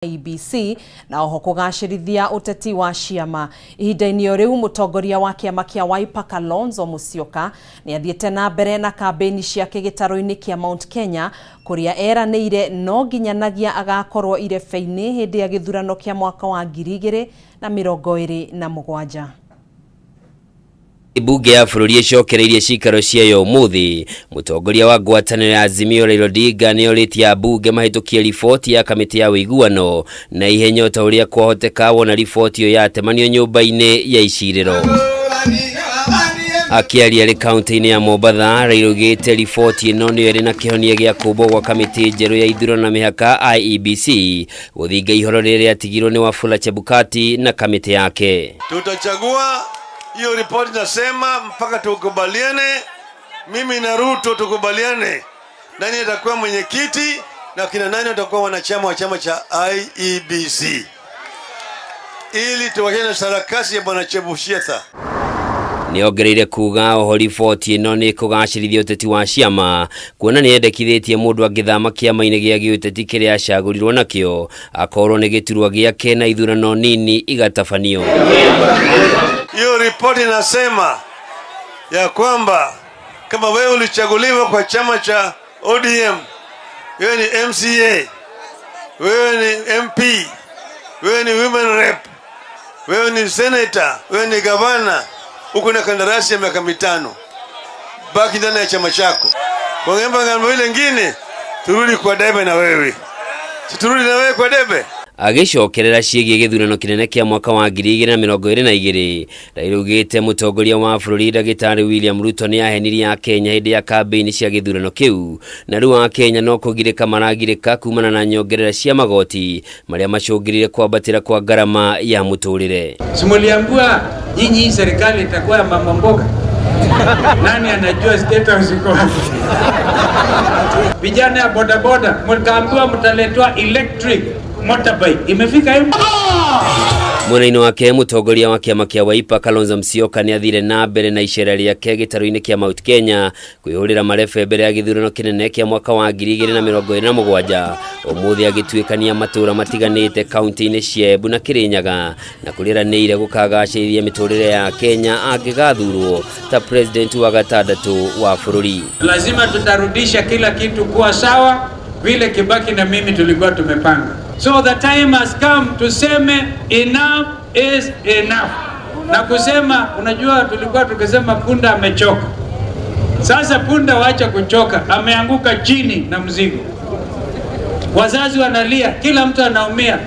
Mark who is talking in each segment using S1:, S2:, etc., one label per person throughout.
S1: IEBC na oho kugacirithia uteti wa ciama. Ihinda-inĩ riu mutongoria wa kiama kia Wiper Kalonzo Musyoka ni athiĩte na mbere na kambeni ciake gĩtaro-inĩ kia Mount Kenya kuria eranĩire no nginyanagia agakorwo irebe-inĩ hĩndĩ ya gĩthurano kia mwaka wa 2027.
S2: Bunge ya bũrũri icokereirie cikaro ciayo umuthi. Mutongoria wa ngwatanĩro ya Azimio Raila Odinga ni oritie ambunge mahĩtũkie riboti ya kamĩtĩ ya ũiguano na ihenya ta ũrĩa kwahoteka wona riboti iyo yatemanio nyũmba-inĩ ya icirĩro. Akiaria arĩ kaunti-inĩ ya Mombatha, Raila oigĩte riboti ĩno nĩyo ĩrĩ na kĩhonia gĩa kũmbwo gwa kamĩtĩ njerũ ya ithurano na mĩhaka IEBC gũthinga ihoro rĩrĩa rĩatigirwo nĩ Wafula Chebukati na kamĩtĩ yake.
S3: Tutachagua hiyo ripoti nasema mpaka tukubaliane, mimi na Ruto tukubaliane nani atakuwa mwenyekiti na kina nani watakuwa wanachama wa chama cha IEBC, ili tuwachane na sarakasi ya bwana Chebukati.
S2: Nĩongereire kuga oho riboti ĩno nĩ kũgacĩrithia ũteti wa ciama, kuona nĩ endekithĩtie mũndũ angĩthama kĩama-inĩ gĩa gĩũteti kĩrĩa acagũrirwo nakĩo akorwo nĩ gĩturwa gĩake na ithurano nini igatabanio.
S3: Hiyo ripoti inasema ya kwamba kama wewe ulichaguliwa kwa chama cha ODM, wewe ni MCA, wewe ni MP, wewe ni women rep, wewe ni senator, wewe ni gavana, uko na kandarasi ya miaka 5, baki ndani ya chama chako. Kwa ngambo ile nyingine turudi kwa debe na wewe. Turudi na wewe kwa debe.
S2: Agicokerera ciĩgiĩ gĩthurano kĩnene kĩa mwaka wa 2022, Raila oigĩte mutongoria wa bũrũri Ndagĩtarĩ William Ruto nĩ ahenirie a Kenya hĩndĩ ya kambĩini cia gĩthurano kĩu, na rĩu a Kenya no kũgirĩka maragirĩka kumana na nyongerera cia magoti marĩa macũngĩrĩire kwambatĩra kwa gharama ya mũtũrĩre.
S4: Simuliambua nyinyi serikali itakuwa ya mama mboga. Nani anajua status iko wapi? Vijana ya bodaboda mkaambiwa mtaletwa electric motorbike, imefika hiyo.
S2: Mwena-inĩ wake mutongoria wa kiama kia Wiper Kalonzo Musyoka nĩ athire na mbere na icera rĩake gĩtaro-inĩ kia Mount Kenya kwĩhũrĩra marebe mbere ya gĩthurano kĩnene kia mwaka wa 2027, ũmũthĩ agĩtuĩkania matũra matiganĩte kaunti-inĩ cia Embu na Kirinyaga na kũrĩranĩire gũkagacĩrithia mĩtũrĩre ya Kenya angĩgathurwo ta president wa gatandatũ wa bũrũri.
S4: Lazima tutarudisha kila kitu kuwa sawa vile Kibaki na mimi tulikuwa tumepanga. So the time has come tuseme enough is enough. Na kusema, unajua tulikuwa tukisema punda amechoka. Sasa punda waacha kuchoka, ameanguka chini na mzigo. Wazazi wanalia, kila mtu anaumia.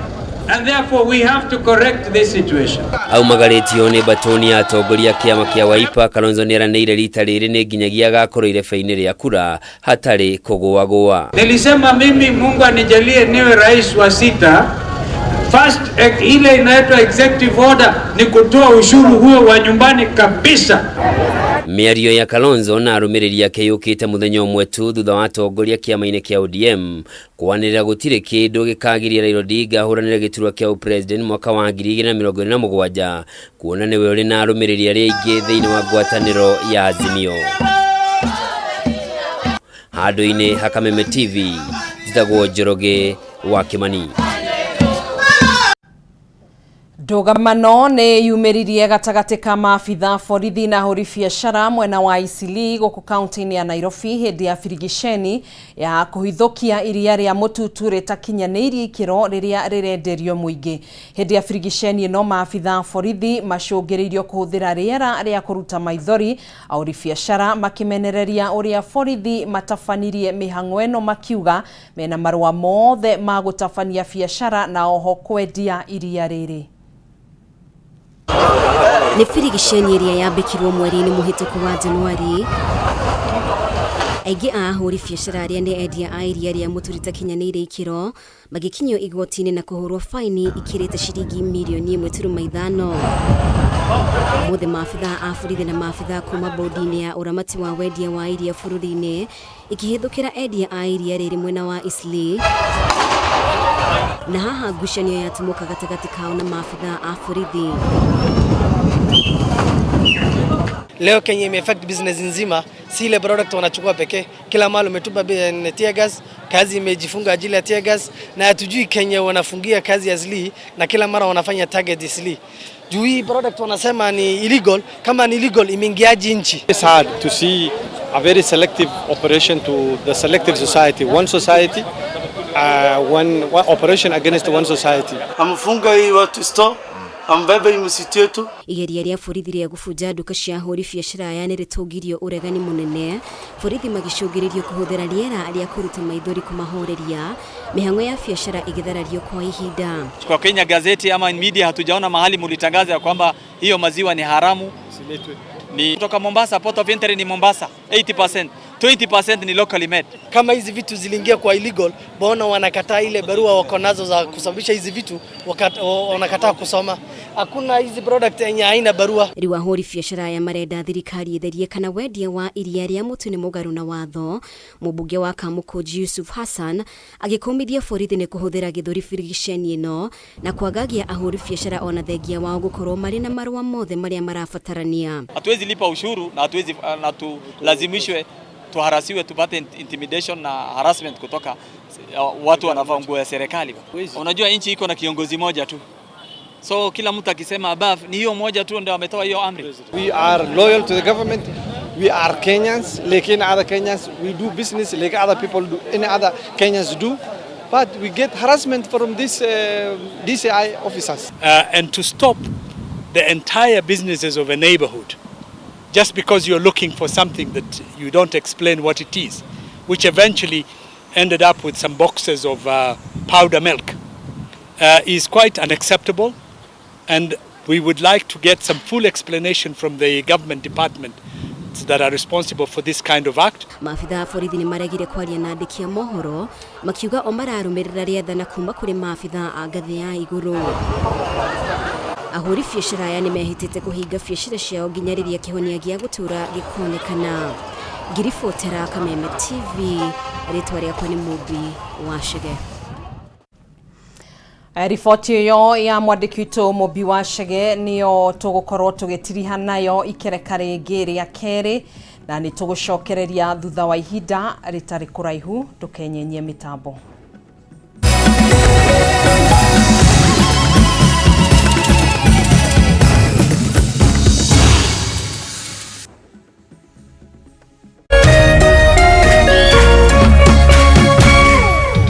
S4: And therefore we have to correct this situation.
S2: Au magaretio nĩ batoni ya atongoria kiama kia Wiper, Kalonzo nĩ eranĩire rita rĩrĩ nĩ nginyagia agakorwo irebe-inĩ rĩa kura hatarĩ kũgũagũa.
S4: Nilisema mimi Mungu anijalie niwe rais wa 6. First ile inaitwa executive order ni kutoa ushuru huo wa nyumbani kabisa.
S2: Mĩario ya Kalonzo na arũmĩrĩri ake yũkĩte mũthenya ũmwe tu thutha wa atongoria kĩama-inĩ kia ODM kwanĩrĩra gũtirĩ kĩndũ gĩkagiria Raila Odinga ahũranĩre gĩturwa kĩa ũpresident mwaka wa 2027, kuona nĩwe ũrĩ na arũmĩrĩri arĩa aingĩ thĩinĩ wa ngwatanĩro ya Azimio. Handũ-inĩ ha Kameme TV, njĩtagwo Njoroge wa Kimani.
S1: Ndũgamano nĩ yumĩririe gatagatĩ ka maabitha borithi na ahũri biacara mwena wa Eastleigh gũkũ kaunti-inĩ ya Nairobi hĩndĩ ya birigiceni ya kũhithũkia iria rĩa mũtutu rĩtakinyanĩirie ikĩro rĩrĩa rĩrenderio mũingĩ. Hĩndĩ ya birigiceni ĩno maabitha borithi macũngĩrĩirio kũhũthĩra rĩera rĩa kũruta maithori, ahũri biacara makĩmenereria ũrĩa borithi matabanirie mĩhang'o ĩno makiuga mena marũa mothe ma gũtabania biacara na oho kwendia iria rĩrĩ.
S5: Nĩ birigiceni ĩrĩa yambĩkirwo mweri-inĩ mũhĩtũku wa Januari. Aingĩ a ahũri biacara arĩa nĩ endia a iria rĩa mũtu rĩtakinyanĩire ikĩro magĩkinyio igoti-inĩ na kũhũrwo faini ikĩrĩte ciringi mirioni 1.5. Mũthĩ maabitha a borithi na maabitha kuma bodi-inĩ ya ũramati wa wendia wa iria bũrũri-inĩ ikĩhĩthũkĩra endia a iria rĩrĩ mwena wa Eastleigh Na haha ngucanio yatumuka gatagati kao na maafitha a borithi.
S6: Leo Kenya imeaffect business nzima, si ile product wanachukua pekee. Kila mahali umetupa tear gas, kazi imejifunga ajili ya tear gas, na hatujui Kenya wanafungia kazi ya SLI na kila mara wanafanya target SLI. Juu hii product wanasema ni illegal, kama ni illegal imeingiaje nchi?
S7: It's hard to see a very selective operation to the selective society, one society, one operation against one society.
S8: Amfunga hii watu store ambebe imsitu yetu.
S5: Igeria ria borithi ria gubuja nduka cia ahuri biashara yani ritugirio uregani munene. Borithi magicungiririo kuhuthira riera ria kuruta maithori kumahoreria mihango ya biashara igitharario kwa ihinda.
S9: Kwa Kenya gazeti ama media hatujaona mahali mulitangaza kwamba hiyo maziwa ni haramu. Ni kutoka Mombasa, port of entry ni Mombasa 80%, 20% ni locally made.
S6: Kama hizi vitu ziliingia kwa illegal, bona wanakataa ile barua wako nazo za kusababisha hizi vitu, wanakataa kusoma. Hakuna hizi product yenye haina barua.
S5: Riwa hori biashara ya marenda thirikari itherie kana wendia wa iria ria mutu ni mugaru na watho. Mubunge wa Kamukunji Yusuf Hassan agikomithia borithi ni kuhuthira githuri firigisheni ino na kwagagia ahuri biashara ona thengia wao gukorwo mari na marua mothe maria marabatarania.
S9: Hatuwezi lipa ushuru na hatuwezi lazimishwe tuharasiwe tupate intimidation na harassment kutoka watu wanavaa nguo ya serikali. Unajua nchi iko na kiongozi moja tu. So kila mtu akisema above ni hiyo moja tu ndio ametoa hiyo amri.
S7: We are loyal to the government. We are Kenyans, like any other Kenyans. We do business like other people do, any other Kenyans do. But we get harassment from these DCI officers.
S10: And to stop the entire businesses of a neighborhood just because you're looking for something that you don't explain what it is, which eventually ended up with some boxes of powder milk, is quite unacceptable. And we would like to get some full explanation from the government department that are responsible for this kind of act.
S5: Maafitha borithi ni maregire kwaria na andiki ya mohoro makiuga o mararumirira riathana kuma kuri maafitha a ngathi ya iguru. Ahuri biashara ya nimehitite kuhinga biashara ciao nginya riria kihonia gia gutura gikonekana. Ngiribotera Kameme TV, ritwa riakwa ni Mubi wa Shege.
S1: Riboti iyo ya mwandiki witu Mubi wa Shege niyo tugukorwo tugitiriha nayo ikereka ringi ria keri na ni tugucokereria thutha wa ihinda ritari kuraihu tukenyenyie mitambo.